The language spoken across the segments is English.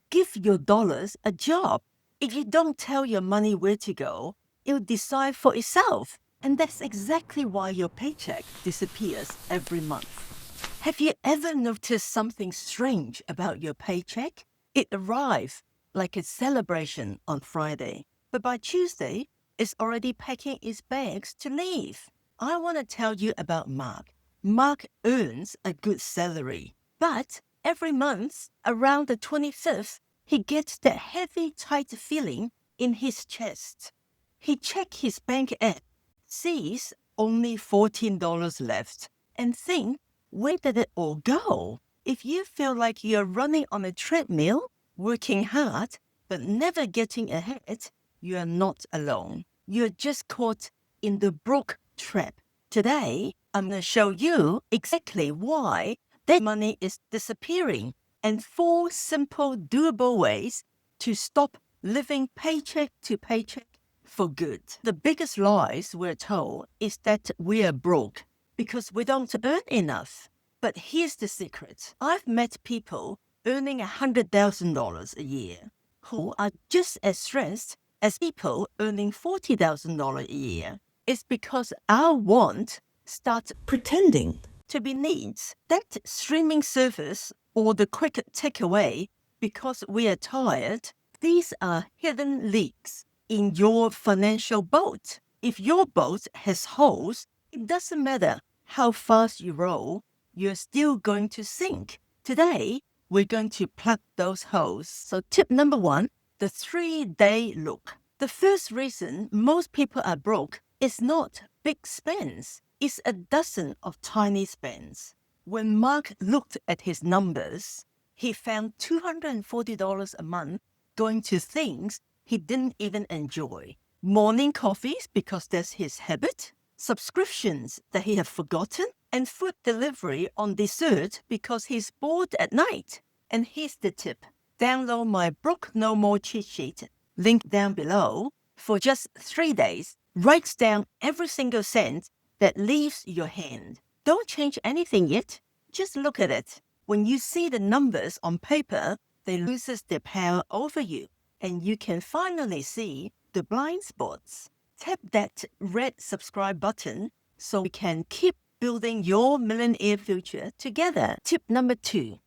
Give your dollars a job. If you don't tell your money where to go, it'll decide for itself. And that's exactly why your paycheck disappears every month. Have you ever noticed something strange about your paycheck? It arrives like a celebration on Friday, but by Tuesday, it's already packing its bags to leave. I want to tell you about Mark. Mark earns a good salary, but every month, around the 25th, he gets that heavy, tight feeling in his chest. He checks his bank app, sees only $14 left, and thinks, where did it all go? If you feel like you're running on a treadmill, working hard, but never getting ahead, you are not alone. You're just caught in the broke trap. Today, I'm going to show you exactly why that money is disappearing and 4 simple, doable ways to stop living paycheck to paycheck for good. The biggest lies we're told is that we are broke because we don't earn enough. But here's the secret. I've met people earning $100,000 a year who are just as stressed as people earning $40,000 a year. It's because our want starts pretending to be needs. That streaming service or the quick takeaway because we are tired, these are hidden leaks in your financial boat. If your boat has holes, it doesn't matter how fast you row, you're still going to sink. Today, we're going to plug those holes. So tip number 1, the 3-day look. The first reason most people are broke is not big spends. It's a dozen of tiny spends. When Mark looked at his numbers, he found $240 a month going to things he didn't even enjoy. Morning coffees because that's his habit, subscriptions that he had forgotten, and food delivery on dessert because he's bored at night. And here's the tip. Download my Broke No More cheat sheet, link down below. For just 3 days, write down every single cent that leaves your hand. Don't change anything yet. Just look at it. When you see the numbers on paper, they lose their power over you, and you can finally see the blind spots. Tap that red subscribe button so we can keep building your millionaire future together. Tip number 2,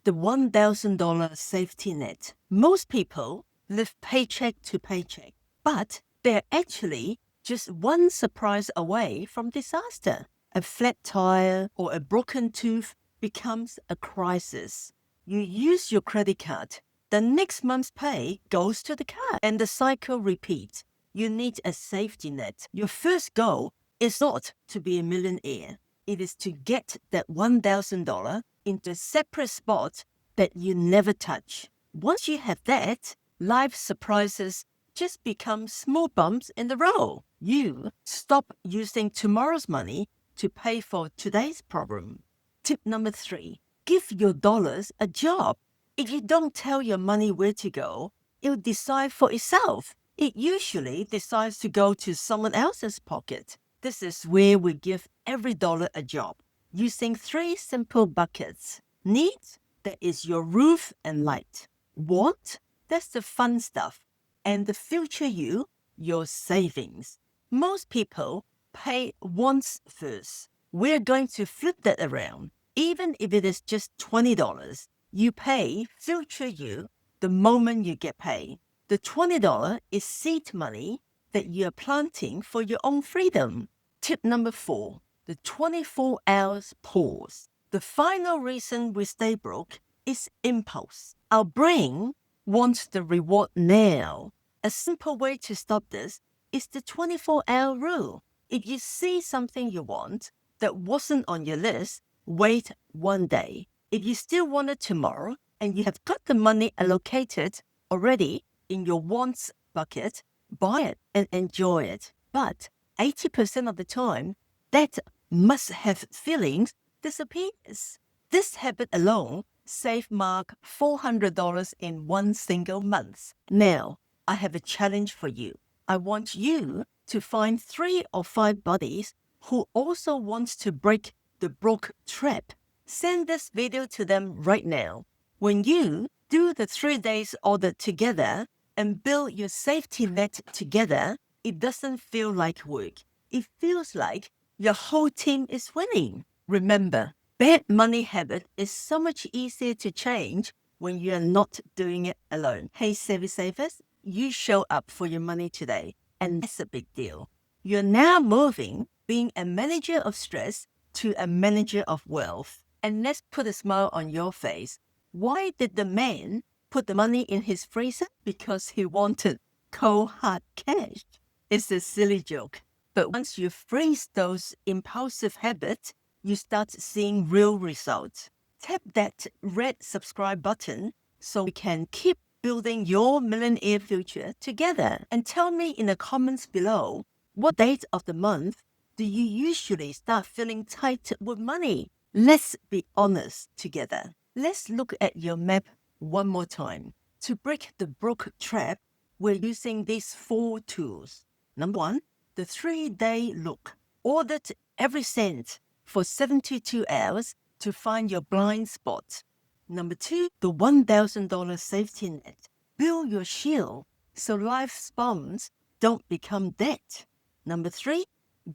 the $1,000 safety net. Most people live paycheck to paycheck, but they're actually just one surprise away from disaster. A flat tire or a broken tooth becomes a crisis. You use your credit card. The next month's pay goes to the card, and the cycle repeats. You need a safety net. Your first goal is not to be a millionaire. It is to get that $1,000 into a separate spot that you never touch. Once you have that, life surprises just become small bumps in the road. You stop using tomorrow's money to pay for today's problem. Tip number 3, give your dollars a job. If you don't tell your money where to go, it'll decide for itself. It usually decides to go to someone else's pocket. This is where we give every dollar a job, using 3 simple buckets. Needs, that is your roof and light. Want, that's the fun stuff. And the future you, your savings. Most people pay wants first. We're going to flip that around. Even if it is just $20, you pay future you the moment you get paid. The $20 is seed money that you're planting for your own freedom. Tip number 4, the 24 hours pause. The final reason we stay broke is impulse. Our brain wants the reward now. A simple way to stop this is the 24-hour rule. If you see something you want that wasn't on your list, wait 1 day. If you still want it tomorrow and you have got the money allocated already in your wants bucket, buy it and enjoy it. But 80% of the time, that must-have feelings disappears. This habit alone saved Mark $400 in one single month. Now, I have a challenge for you. I want you to find 3 or 5 buddies who also want to break the broke trap. Send this video to them right now. When you do the 3 days audit together and build your safety net together, it doesn't feel like work. It feels like your whole team is winning. Remember, bad money habit is so much easier to change when you are not doing it alone. Hey, savvy savers, you show up for your money today, and that's a big deal. You're now moving being a manager of stress to a manager of wealth. And let's put a smile on your face. Why did the man put the money in his freezer? Because he wanted cold hard cash. It's a silly joke. But once you freeze those impulsive habits, you start seeing real results. Tap that red subscribe button so we can keep building your millionaire future together. And tell me in the comments below, what date of the month do you usually start feeling tight with money? Let's be honest together. Let's look at your map one more time. To break the broke trap, we're using these 4 tools. Number 1, the 3-day look. Audit every cent for 72 hours to find your blind spot. Number 2, the $1,000 safety net. Build your shield so life's bombs don't become debt. Number 3,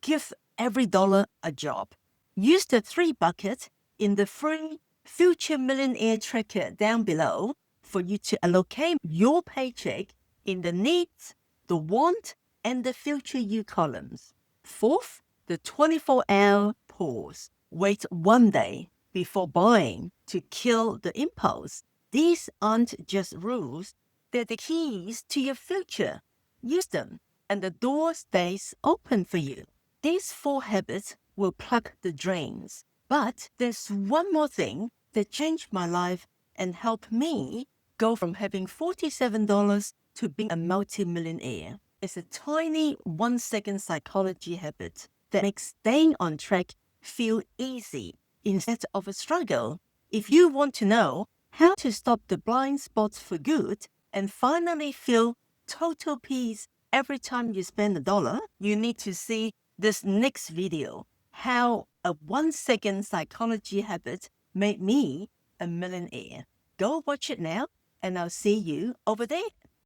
give every dollar a job. Use the 3 buckets in the free Future Millionaire tracker down below for you to allocate your paycheck in the needs, the want, and the future you columns. 4th, the 24-hour pause. Wait 1 day before buying to kill the impulse. These aren't just rules, they're the keys to your future. Use them, and the door stays open for you. These 4 habits will plug the drains. But there's one more thing that changed my life and helped me go from having $47 to being a multi-millionaire. It's a tiny 1-second psychology habit that makes staying on track feel easy instead of a struggle. If you want to know how to stop the blind spots for good and finally feel total peace every time you spend $1, you need to see this next video, how a 1-second psychology habit made me a millionaire. Go watch it now, and I'll see you over there.